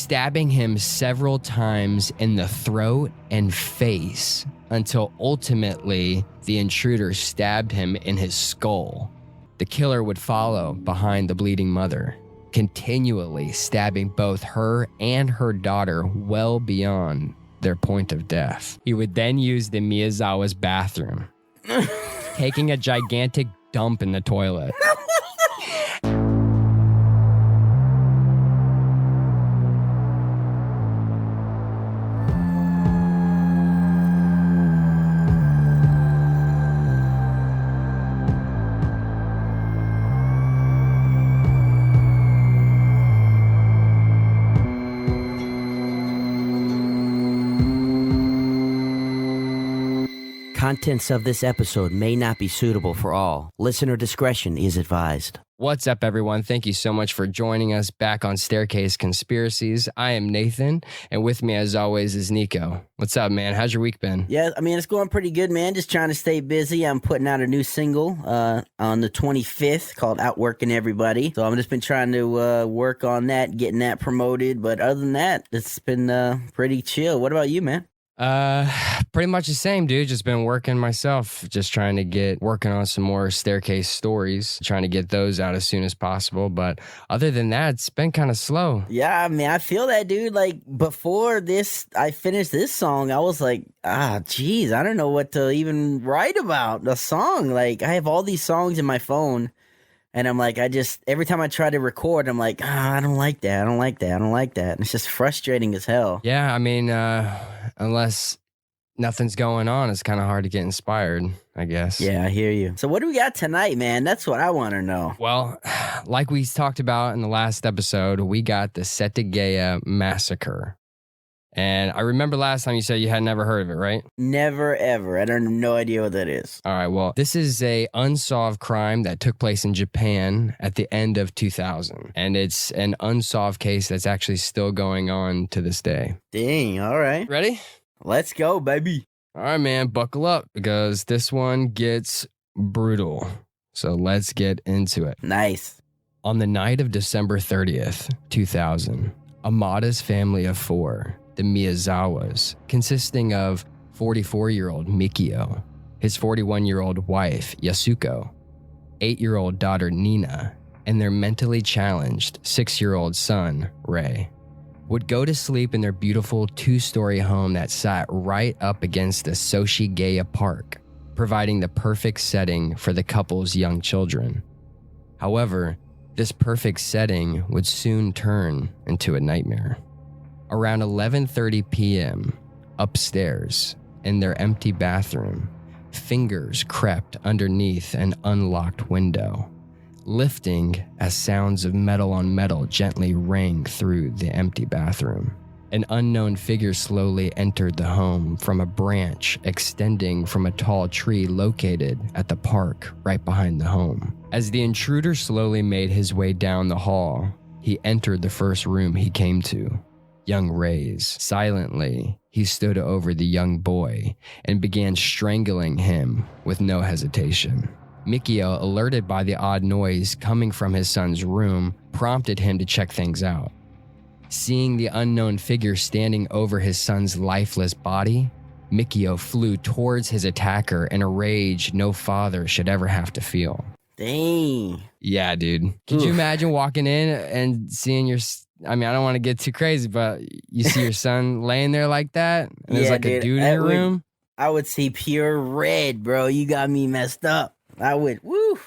stabbing him several times in the throat and face until ultimately the intruder stabbed him in his skull. The killer would follow behind the bleeding mother, continually stabbing both her and her daughter well beyond their point of death. He would then use the Miyazawa's bathroom, taking a gigantic dump in the toilet. Contents of this episode may not be suitable for all. Listener discretion is advised. What's up, everyone? Thank you so much for joining us back on Staircase Conspiracies. I am Nathan, and with me, as always, is Nico. What's up, man? How's your week been? Yeah, I mean, it's going pretty good, man. Just trying to stay busy. I'm putting out a new single on the 25th called Outworking Everybody. So I've just been trying to work on that, getting that promoted. But other than that, it's been pretty chill. What about you, man? Pretty much the same, dude. Just been working myself, just trying to working on some more Staircase stories, trying to get those out as soon as possible. But other than that, it's been kind of slow. Yeah, I mean, I feel that, dude. Like, before I finished this song, I was like, geez, I don't know what to even write about the song. Like, I have all these songs in my phone, and I'm like, every time I try to record, I'm like, I don't like that. I don't like that. I don't like that. And it's just frustrating as hell. Yeah, I mean, unless nothing's going on, it's kind of hard to get inspired, I guess. Yeah, I hear you. So what do we got tonight, man? That's what I want to know. Well, like we talked about in the last episode, we got the Setagaya Massacre. And I remember last time you said you had never heard of it, right? Never, ever. I don't have no idea what that is. All right, well, this is a unsolved crime that took place in Japan at the end of 2000. And it's an unsolved case that's actually still going on to this day. Dang, all right. Ready? Let's go, baby. All right, man, buckle up because this one gets brutal. So let's get into it. Nice. On the night of December 30th, 2000, a modest family of four, the Miyazawas, consisting of 44-year-old Mikio, his 41-year-old wife, Yasuko, 8-year-old daughter, Nina, and their mentally challenged 6-year-old son, Ray, would go to sleep in their beautiful 2-story home that sat right up against the Soshigaya Park, providing the perfect setting for the couple's young children. However, this perfect setting would soon turn into a nightmare. Around 11:30 p.m., upstairs, in their empty bathroom, fingers crept underneath an unlocked window, lifting as sounds of metal on metal gently rang through the empty bathroom. An unknown figure slowly entered the home from a branch extending from a tall tree located at the park right behind the home. As the intruder slowly made his way down the hall, he entered the first room he came to, young Ray's. Silently, he stood over the young boy and began strangling him with no hesitation. Mikio, alerted by the odd noise coming from his son's room, prompted him to check things out. Seeing the unknown figure standing over his son's lifeless body, Mikio flew towards his attacker in a rage no father should ever have to feel. Dang. Yeah, dude. Could you imagine walking in and seeing I don't want to get too crazy, but you see your son laying there like that, and there's like a dude in your room? I would see pure red, bro. You got me messed up. I would, woo.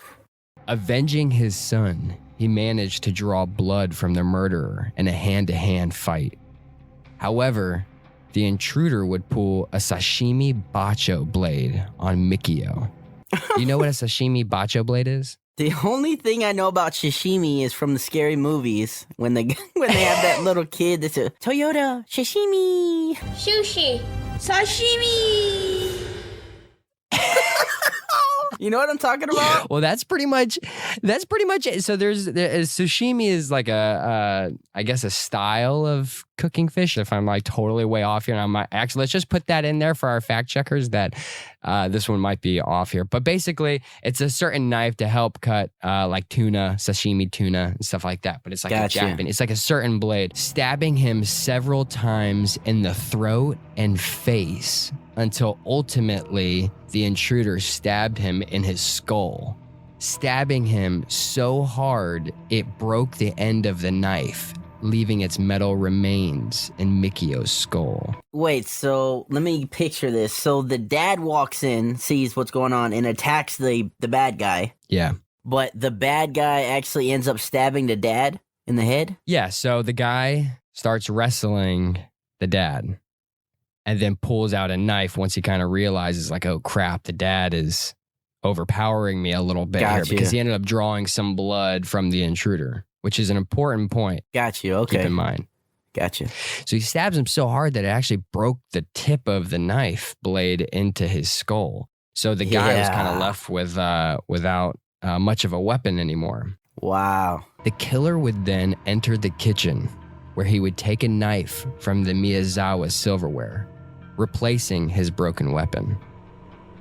Avenging his son, he managed to draw blood from the murderer in a hand-to-hand fight. However, the intruder would pull a sashimi bacho blade on Mikio. Do you know what a sashimi bacho blade is? The only thing I know about sashimi is from the scary movies when they have that little kid that says, Toyota, sashimi. Sushi. Sashimi. You know what I'm talking about? Well, that's pretty much it. So there's sushimi is like I guess a style of cooking fish. If I'm like totally way off here, and I might actually, let's just put that in there for our fact checkers that this one might be off here. But basically, it's a certain knife to help cut like tuna, sashimi tuna, and stuff like that. But it's like a Japanese, it's like a certain blade, stabbing him several times in the throat and face until ultimately the intruder stabbed him in his skull, stabbing him so hard it broke the end of the knife, leaving its metal remains in Mikio's skull. Wait, so let me picture this. So the dad walks in, sees what's going on, and attacks the bad guy. Yeah. But the bad guy actually ends up stabbing the dad in the head? Yeah, so the guy starts wrestling the dad and then pulls out a knife once he kind of realizes, like, oh crap, the dad is overpowering me a little bit here, because he ended up drawing some blood from the intruder, which is an important point. Got you. Okay. Keep in mind. Gotcha. So he stabs him so hard that it actually broke the tip of the knife blade into his skull. So the guy was kind of left with without much of a weapon anymore. Wow. The killer would then enter the kitchen, where he would take a knife from the Miyazawa silverware, replacing his broken weapon.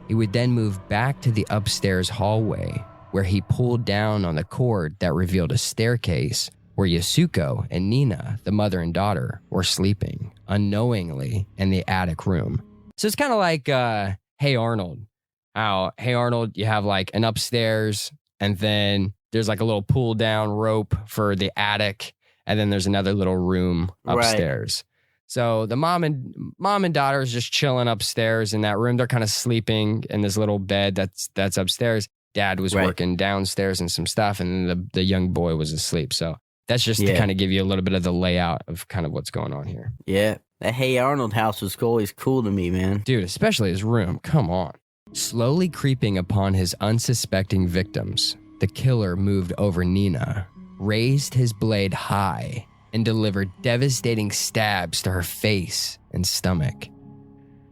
He would then move back to the upstairs hallway, where he pulled down on the cord that revealed a staircase where Yasuko and Nina, the mother and daughter, were sleeping unknowingly in the attic room. So it's kind of like Hey Arnold. How Hey Arnold, you have like an upstairs, and then there's like a little pull down rope for the attic, and then there's another little room upstairs. Right. So the mom and daughter is just chilling upstairs in that room. They're kind of sleeping in this little bed that's upstairs. Dad was working downstairs and some stuff, and then the young boy was asleep. So that's just to kind of give you a little bit of the layout of kind of what's going on here. Yeah. That Hey Arnold house was always cool to me, man. Dude, especially his room. Come on. Slowly creeping upon his unsuspecting victims, the killer moved over Nina, raised his blade high, and delivered devastating stabs to her face and stomach.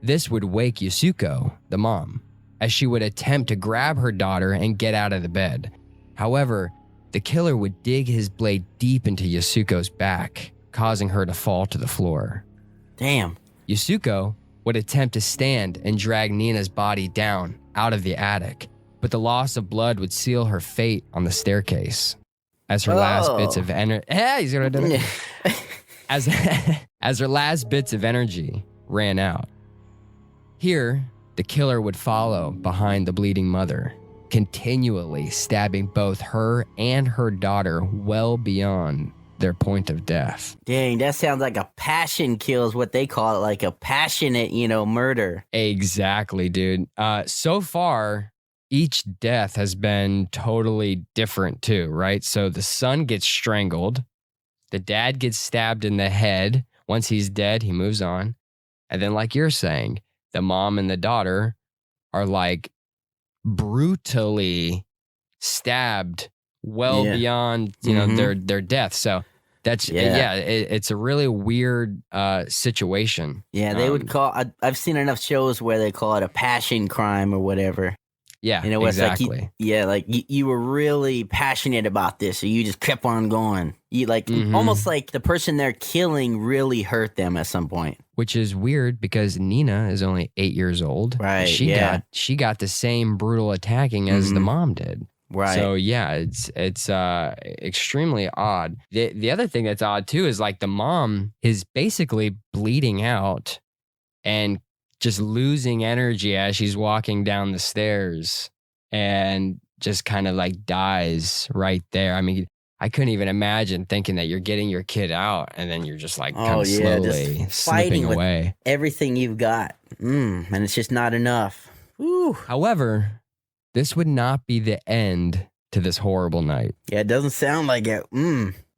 This would wake Yasuko, the mom, as she would attempt to grab her daughter and get out of the bed. However, the killer would dig his blade deep into Yasuko's back, causing her to fall to the floor. Damn. Yasuko would attempt to stand and drag Nina's body down out of the attic, but the loss of blood would seal her fate on the staircase. As her last bits of energy, he's gonna do it. As her last bits of energy ran out. Here, the killer would follow behind the bleeding mother, continually stabbing both her and her daughter well beyond their point of death. Dang, that sounds like a passion kill is what they call it, like a passionate, murder. Exactly, dude. So far, each death has been totally different too, right? So the son gets strangled, the dad gets stabbed in the head. Once he's dead, he moves on. And then, like you're saying, the mom and the daughter are like brutally stabbed well beyond, their death. So that's, it's a really weird situation. Yeah, they would call, I've seen enough shows where they call it a passion crime or whatever. Yeah, exactly. You were really passionate about this, so you just kept on going. You almost like the person they're killing really hurt them at some point. Which is weird because Nina is only 8 years old. Right. She got the same brutal attacking as the mom did. Right. So yeah, it's extremely odd. The other thing that's odd too is like the mom is basically bleeding out and just losing energy as she's walking down the stairs and just kind of like dies right there. I mean, I couldn't even imagine thinking that you're getting your kid out and then you're just like kind of slowly just fighting slipping away. With everything you've got. And it's just not enough. Woo. However, this would not be the end to this horrible night. Yeah, it doesn't sound like it.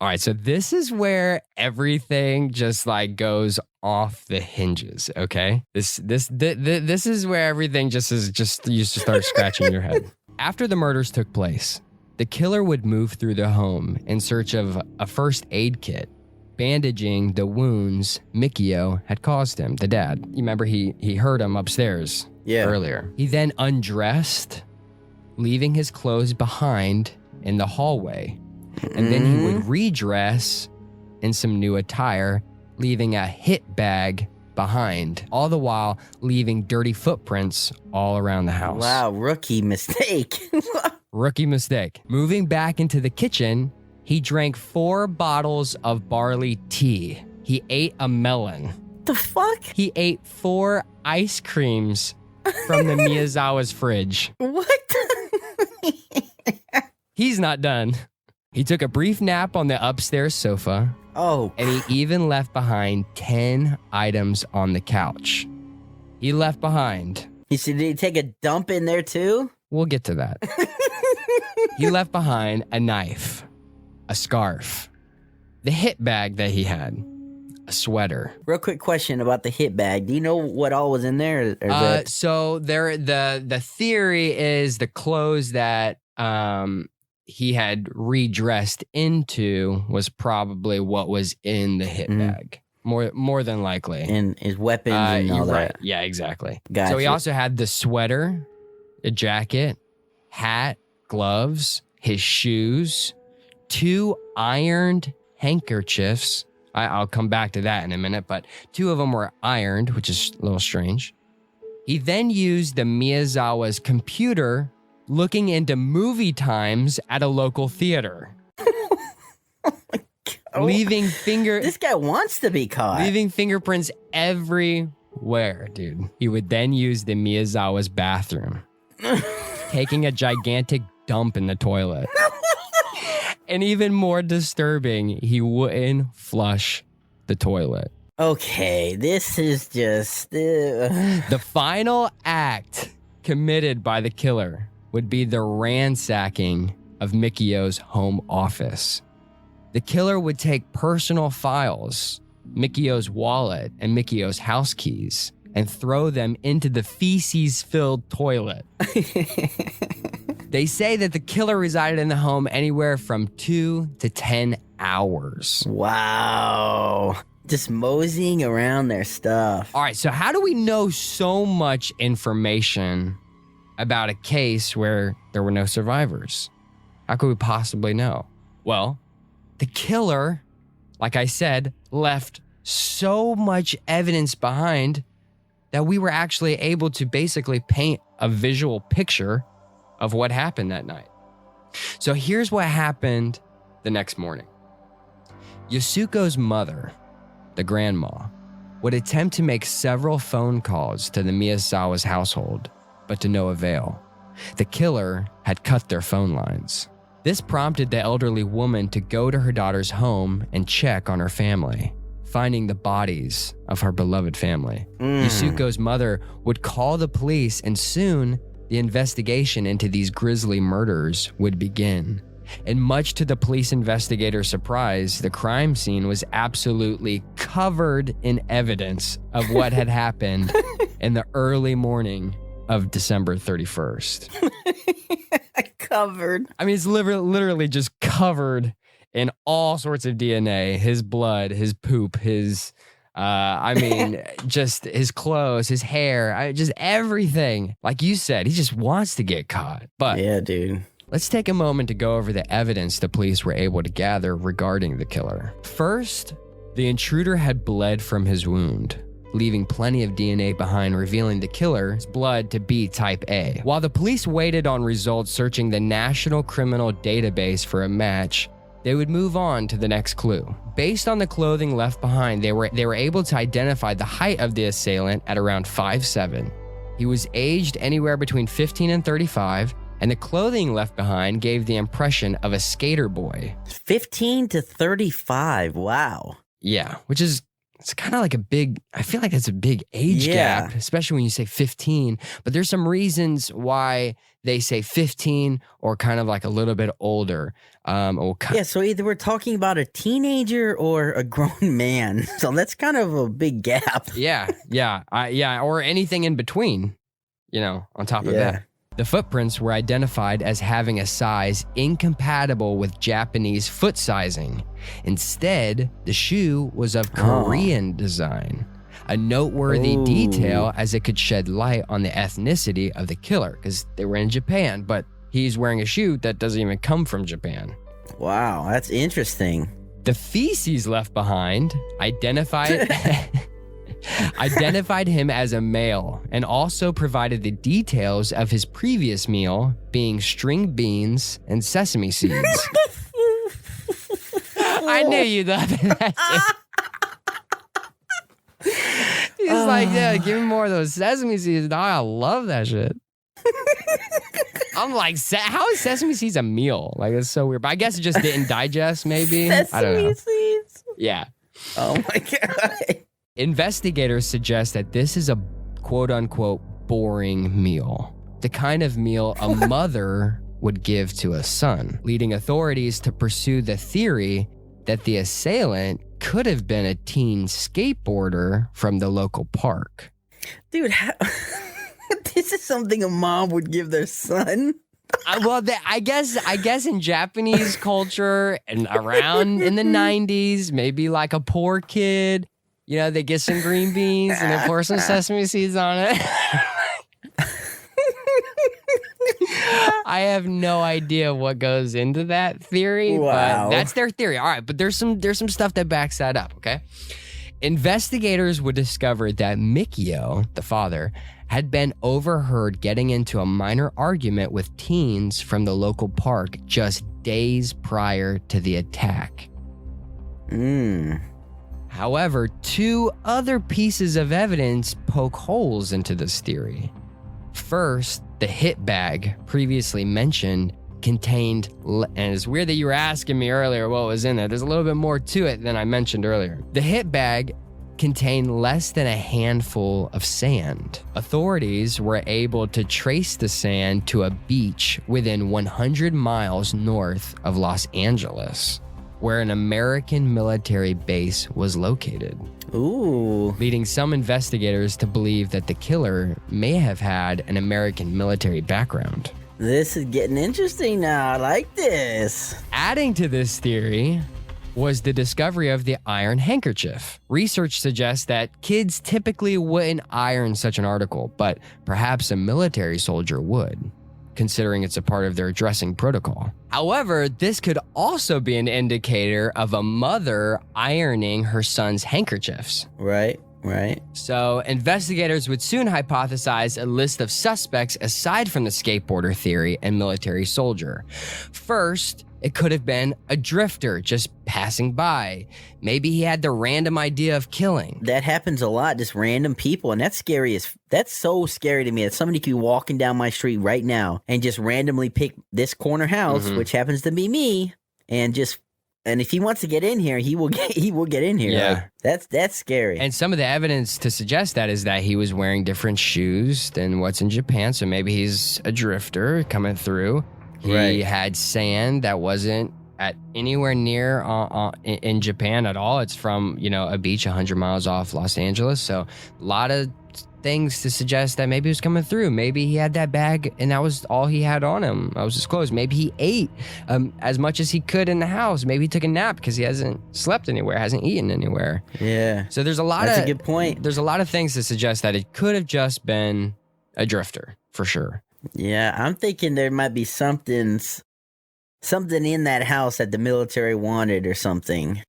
All right, so this is where everything just like goes off the hinges, okay? This is where everything just you start scratching your head. After the murders took place, the killer would move through the home in search of a first aid kit, bandaging the wounds Mikio had caused him, the dad. You remember he heard him upstairs earlier. He then undressed, leaving his clothes behind in the hallway. And then he would redress in some new attire leaving a hit bag behind, all the while leaving dirty footprints all around the house. Wow, rookie mistake. Rookie mistake. Moving back into the kitchen, he drank 4 bottles of barley tea. He ate a melon. The fuck? He ate 4 ice creams from the Miyazawa's fridge. What? He's not done. He took a brief nap on the upstairs sofa. Oh. And he even left behind 10 items on the couch. He left behind. Did he take a dump in there too? We'll get to that. He left behind a knife, a scarf, the hit bag that he had, a sweater. Real quick question about the hit bag. Do you know what all was in there? So the theory is the clothes that he had redressed into was probably what was in the hit bag. More than likely. And his weapons and all that. Right. Yeah, exactly. Gotcha. So he also had the sweater, a jacket, hat, gloves, his shoes, 2 ironed handkerchiefs. I'll come back to that in a minute, but 2 of them were ironed, which is a little strange. He then used the Miyazawa's computer looking into movie times at a local theater. Leaving This guy wants to be caught. Leaving fingerprints everywhere, dude. He would then use the Miyazawa's bathroom, taking a gigantic dump in the toilet. And even more disturbing, he wouldn't flush the toilet. Okay, this is just... The final act committed by the killer would be the ransacking of Mikio's home office. The killer would take personal files, Mikio's wallet, and Mikio's house keys, and throw them into the feces-filled toilet. They say that the killer resided in the home anywhere from 2 to 10 hours. Wow. Just moseying around their stuff. All right, so how do we know so much information about a case where there were no survivors? How could we possibly know? Well, the killer, like I said, left so much evidence behind that we were actually able to basically paint a visual picture of what happened that night. So here's what happened the next morning. Yasuko's mother, the grandma, would attempt to make several phone calls to the Miyazawa's household, but to no avail. The killer had cut their phone lines. This prompted the elderly woman to go to her daughter's home and check on her family, finding the bodies of her beloved family. Yasuko's mother would call the police, and soon the investigation into these grisly murders would begin. And much to the police investigators' surprise, the crime scene was absolutely covered in evidence of what had happened in the early morning of December 31st. Covered. I mean, it's literally just covered in all sorts of DNA. His blood, his poop, his, just his clothes, his hair, just everything. Like you said, he just wants to get caught. But yeah, dude. Let's take a moment to go over the evidence the police were able to gather regarding the killer. First, the intruder had bled from his wound, leaving plenty of DNA behind, revealing the killer's blood to be type A. While the police waited on results searching the National Criminal Database for a match, they would move on to the next clue. Based on the clothing left behind, they were able to identify the height of the assailant at around 5'7". He was aged anywhere between 15 and 35, and the clothing left behind gave the impression of a skater boy. 15 to 35, wow. Yeah, which is, it's kind of like I feel like that's a big age gap, especially when you say 15. But there's some reasons why they say 15 or kind of like a little bit older. So either we're talking about a teenager or a grown man. So that's kind of a big gap. Or anything in between, on top of that. The footprints were identified as having a size incompatible with Japanese foot sizing. Instead, the shoe was of Korean design, a noteworthy detail as it could shed light on the ethnicity of the killer, because they were in Japan, but he's wearing a shoe that doesn't even come from Japan. Wow, that's interesting. The feces left behind identified him as a male and also provided the details of his previous meal being string beans and sesame seeds. I knew you'd love that shit. He's like, yeah, give me more of those sesame seeds. Dog, I love that shit. I'm like, how is sesame seeds a meal? Like, it's so weird. But I guess it just didn't digest, maybe. I don't know. Sesame seeds? Yeah. Oh my God. Investigators suggest that this is a quote-unquote boring meal. The kind of meal a mother would give to a son, leading authorities to pursue the theory that the assailant could have been a teen skateboarder from the local park. Dude, this is something a mom would give their son? I guess in Japanese culture and around in the 90s, maybe like a poor kid, you know, they get some green beans and they pour some sesame seeds on it. I have no idea what goes into that theory, but that's their theory. All right, but there's some stuff that backs that up, okay? Investigators would discover that Mikio, the father, had been overheard getting into a minor argument with teens from the local park just days prior to the attack. However, two other pieces of evidence poke holes into this theory. First, the hit bag previously mentioned contained, and it's weird that you were asking me earlier what was in there. There's a little bit more to it than I mentioned earlier. The hit bag contained less than a handful of sand. Authorities were able to trace the sand to a beach within 100 miles north of Los Angeles, where an American military base was located. Ooh. Leading some investigators to believe that the killer may have had an American military background. This is getting interesting now. I like this. Adding to this theory was the discovery of the Iron Handkerchief. Research suggests that kids typically wouldn't iron such an article, but perhaps a military soldier would, considering it's a part of their dressing protocol. However, this could also be an indicator of a mother ironing her son's handkerchiefs. Right. So investigators would soon hypothesize a list of suspects aside from the skateboarder theory and military soldier. First, it could have been a drifter just passing by. Maybe he had the random idea of killing. That happens a lot, just random people, and that's so scary to me that somebody could be walking down my street right now and just randomly pick this corner house, which happens to be me, and if he wants to get in here, he will get in here. Yeah. Like, that's scary. And some of the evidence to suggest that is that he was wearing different shoes than what's in Japan, so maybe he's a drifter coming through. He had sand that wasn't at anywhere near in Japan at all. It's from, a beach 100 miles off Los Angeles. So a lot of things to suggest that maybe he was coming through. Maybe he had that bag and that was all he had on him. That was his clothes. Maybe he ate as much as he could in the house. Maybe he took a nap because he hasn't slept anywhere, hasn't eaten anywhere. Yeah. So there's That's a good point. There's a lot of things to suggest that it could have just been a drifter for sure. Yeah, I'm thinking there might be something in that house that the military wanted or something.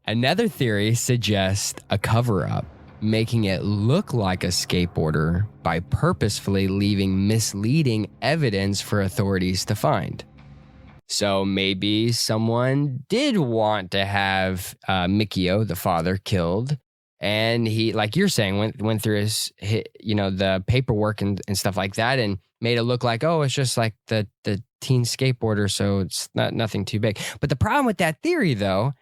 Another theory suggests a cover-up, making it look like a skateboarder by purposefully leaving misleading evidence for authorities to find. So maybe someone did want to have Mikio, the father, killed. And he, like you're saying, went through the paperwork and stuff like that and made it look like, oh, it's just like the teen skateboarder, so it's nothing too big. But the problem with that theory, though,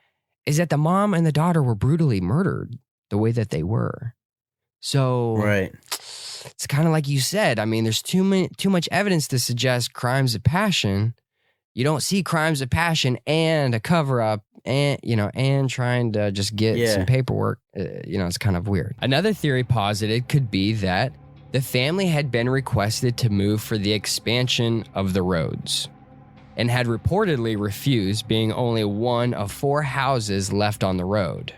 is that the mom and the daughter were brutally murdered the way that they were. So it's kind of like you said. I mean, there's too much evidence to suggest crimes of passion. You don't see crimes of passion and a cover-up and trying to just get some paperwork. It's kind of weird. Another theory posited could be that the family had been requested to move for the expansion of the roads and had reportedly refused, being only one of 4 houses left on the road.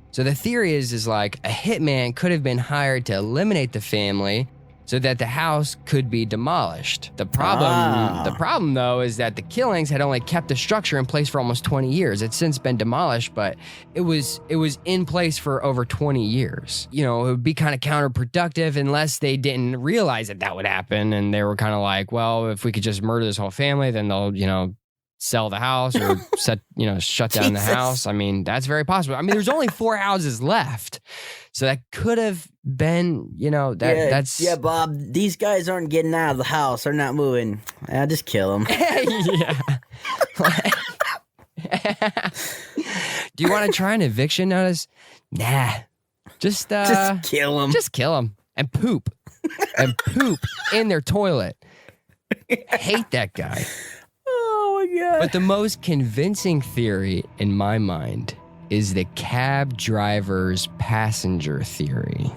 So the theory is like a hitman could have been hired to eliminate the family so that the house could be demolished. The problem though is that the killings had only kept the structure in place for almost 20 years. It's since been demolished, but it was in place for over 20 years. You know, it would be kind of counterproductive unless they didn't realize that would happen, and they were kind of like, well, if we could just murder this whole family, then they'll, you know, sell the house or shut down the house. I mean, that's very possible. I mean, there's only 4 houses left. So that could have been, you know, that's... Yeah, Bob, these guys aren't getting out of the house. They're not moving. I'll just kill them. Yeah. Do you want to try an eviction notice? Nah. Just kill them. Just kill them. And poop. And poop in their toilet. Hate that guy. Oh, my God. But the most convincing theory in my mind is the cab driver's passenger theory.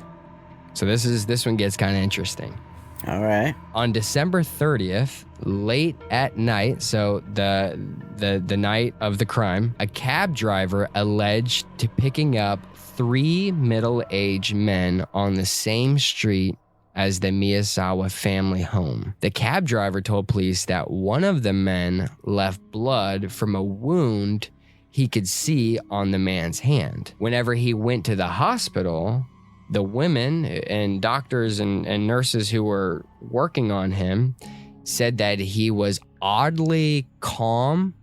So this one gets kind of interesting. All right. On December 30th, late at night, so the night of the crime, a cab driver alleged to picking up 3 middle-aged men on the same street as the Miyazawa family home. The cab driver told police that one of the men left blood from a wound he could see on the man's hand. Whenever he went to the hospital, the women and doctors and nurses who were working on him said that he was oddly calm,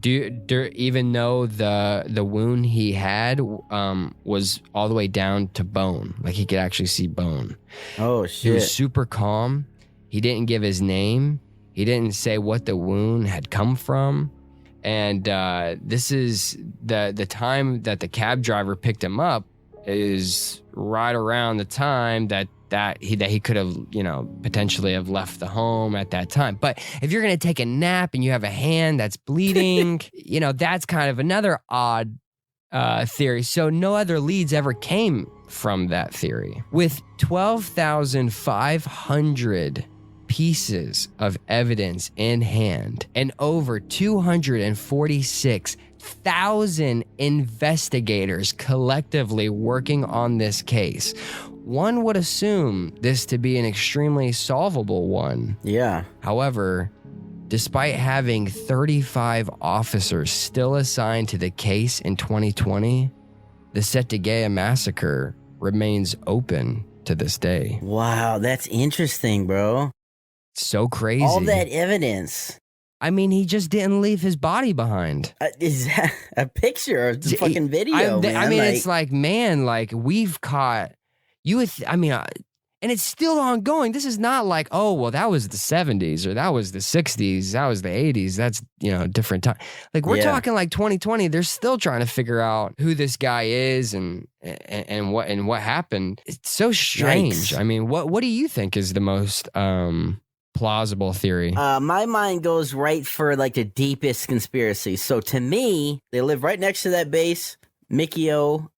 even though the wound he had was all the way down to bone. Like he could actually see bone. Oh, shit. He was super calm. He didn't give his name. He didn't say what the wound had come from. And this is the time that the cab driver picked him up is right around the time that he could have, you know, potentially have left the home at that time. But if you're going to take a nap and you have a hand that's bleeding, you know, that's kind of another odd theory. So no other leads ever came from that theory. With 12,500 pieces of evidence in hand and over 246,000 investigators collectively working on this case, one would assume this to be an extremely solvable one. Yeah. However, despite having 35 officers still assigned to the case in 2020, the Setagaya Massacre remains open to this day. Wow, that's interesting, bro. So crazy. All that evidence. I mean, he just didn't leave his body behind. Is that a picture or a fucking video, man? I mean, it's like, man, like we've caught you with, I mean, and it's still ongoing. This is not like, oh, well, that was the 70s or that was the 60s. That was the 80s. That's, you know, different time. Like we're talking like 2020. They're still trying to figure out who this guy is and what happened. It's so strange. Yikes. I mean, what do you think is the most plausible theory? My mind goes right for like the deepest conspiracy. So to me, they live right next to that base. Mikio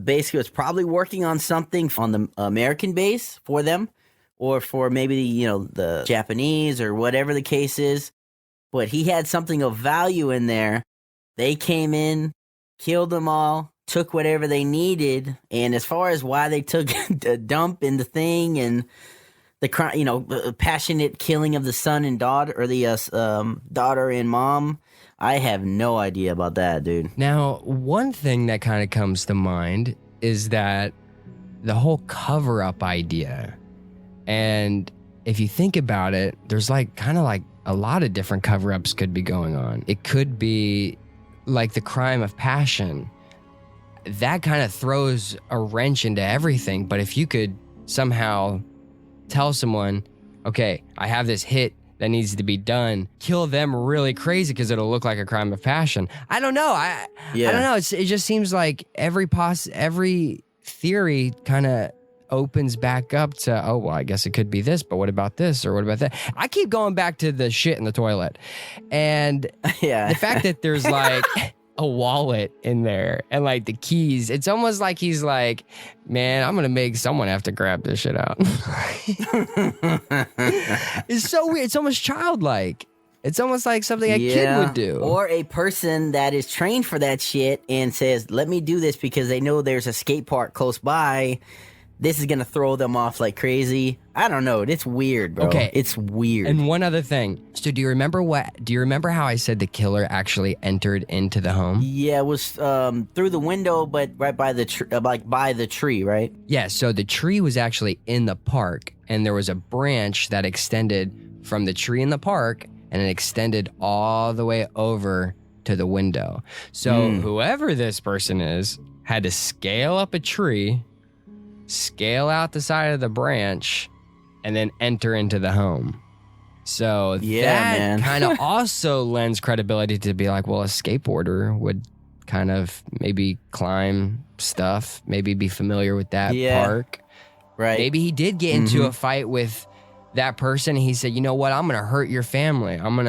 basically was probably working on something on the American base for them, or for maybe, you know, the Japanese or whatever the case is. But he had something of value in there. They came in, killed them all, took whatever they needed. And as far as why they took a dump in the thing and the crime, you know, passionate killing of the son and daughter, or the daughter and mom, I have no idea about that, dude. Now, one thing that kind of comes to mind is that the whole cover-up idea. And if you think about it, there's like kind of like a lot of different cover-ups could be going on. It could be like the crime of passion. That kind of throws a wrench into everything. But if you could somehow tell someone, okay, I have this hit that needs to be done, kill them really crazy because it'll look like a crime of passion. I don't know. I don't know. It just seems like every theory kind of opens back up to, oh, well, I guess it could be this, but what about this or what about that? I keep going back to the shit in the toilet. And the fact that there's like a wallet in there and like the keys, it's almost like he's like, man, I'm gonna make someone have to grab this shit out. It's so weird. It's almost childlike. It's almost like something a kid would do. Or a person that is trained for that shit and says, let me do this because they know there's a skate park close by this is gonna throw them off like crazy. I don't know. It's weird, bro. Okay. It's weird. And one other thing. So do you remember how I said the killer actually entered into the home? Yeah, it was through the window, but right by the by the tree, right? Yeah, so the tree was actually in the park, and there was a branch that extended from the tree in the park, and it extended all the way over to the window. So whoever this person is had to scale up a tree, scale out the side of the branch, and then enter into the home. So that kind of also lends credibility to be like, well, a skateboarder would kind of maybe climb stuff, maybe be familiar with that park. Right. Maybe he did get into a fight with that person. He said, you know what? I'm going to hurt your family. I'm going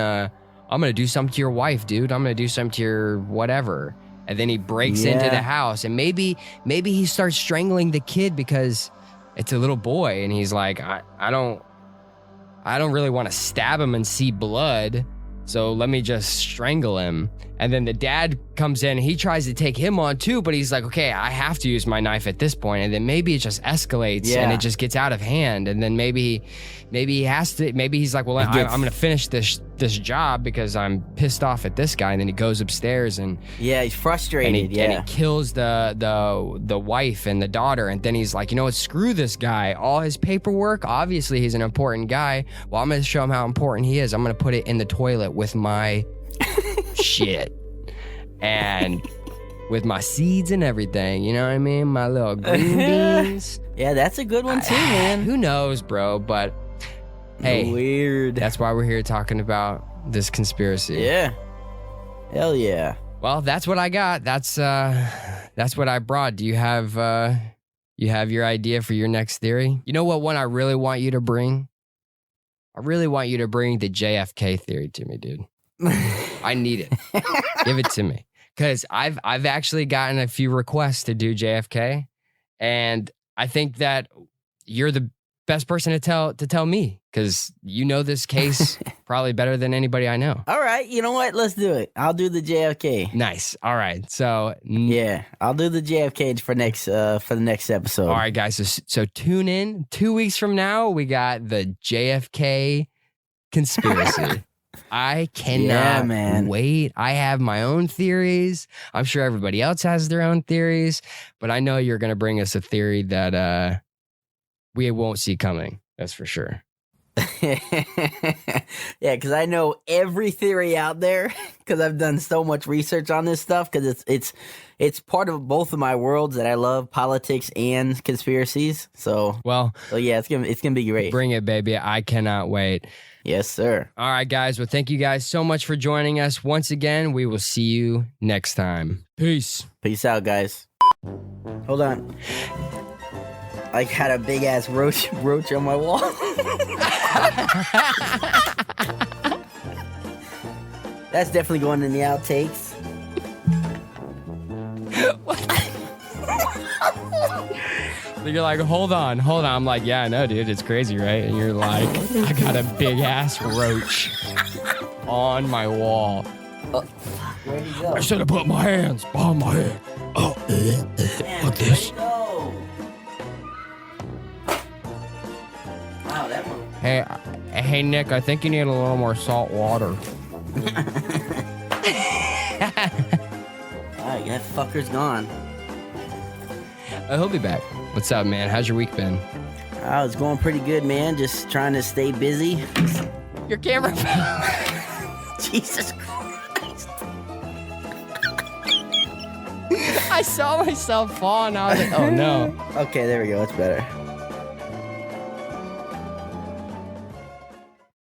to do something to your wife, dude. I'm going to do something to your whatever. And then he breaks into the house, and maybe he starts strangling the kid because it's a little boy, and he's like, I don't really want to stab him and see blood, so let me just strangle him. And then the dad comes in, and he tries to take him on too, but he's like, okay, I have to use my knife at this point. And then maybe it just escalates and it just gets out of hand. And then maybe he has to, maybe he's like, well, I'm going to finish this job because I'm pissed off at this guy. And then he goes upstairs and he's frustrated. And he kills the wife and the daughter. And then he's like, you know what? Screw this guy. All his paperwork, obviously he's an important guy. Well, I'm going to show him how important he is. I'm going to put it in the toilet with my shit and with my seeds and everything, you know what I mean? My little green beans. Yeah, that's a good one too, man. Who knows, bro? But hey, weird. That's why we're here talking about this conspiracy. Yeah. Hell yeah. Well, that's what I got. That's what I brought. Do you have your idea for your next theory? You know what one I really want you to bring? I really want you to bring the JFK theory to me, dude. I need it. Give it to me. Because I've actually gotten a few requests to do JFK, and I think that you're the best person to tell me, because you know this case probably better than anybody I know. All right, you know what? Let's do it. I'll do the JFK. Nice. All right. So yeah, I'll do the JFK for the next episode. All right, guys. So tune in 2 weeks from now. We got the JFK conspiracy. I cannot wait. I have my own theories. I'm sure everybody else has their own theories, but I know you're going to bring us a theory that we won't see coming. That's for sure. Yeah, because I know every theory out there because I've done so much research on this stuff, because it's part of both of my worlds that I love, politics and conspiracies. So yeah, it's gonna be great. Bring it, baby. I cannot wait. Yes, sir. All right, guys. Well, thank you guys so much for joining us. Once again, we will see you next time. Peace. Peace out, guys. Hold on. I had a big ass roach on my wall. That's definitely going in the outtakes. You're like, hold on. I'm like, yeah, I know, dude. It's crazy, right? And you're like, I got a big ass roach on my wall. Oh, where'd he go? I should have put my hands behind my head. Oh, like this. Wow, that one. Hey, Nick, I think you need a little more salt water. Alright, that fucker's gone. He'll be back. What's up, man? How's your week been? Oh, it's going pretty good, man. Just trying to stay busy. Your camera fell. Jesus Christ. I saw myself fall and I was like, oh no. Okay, there we go. That's better.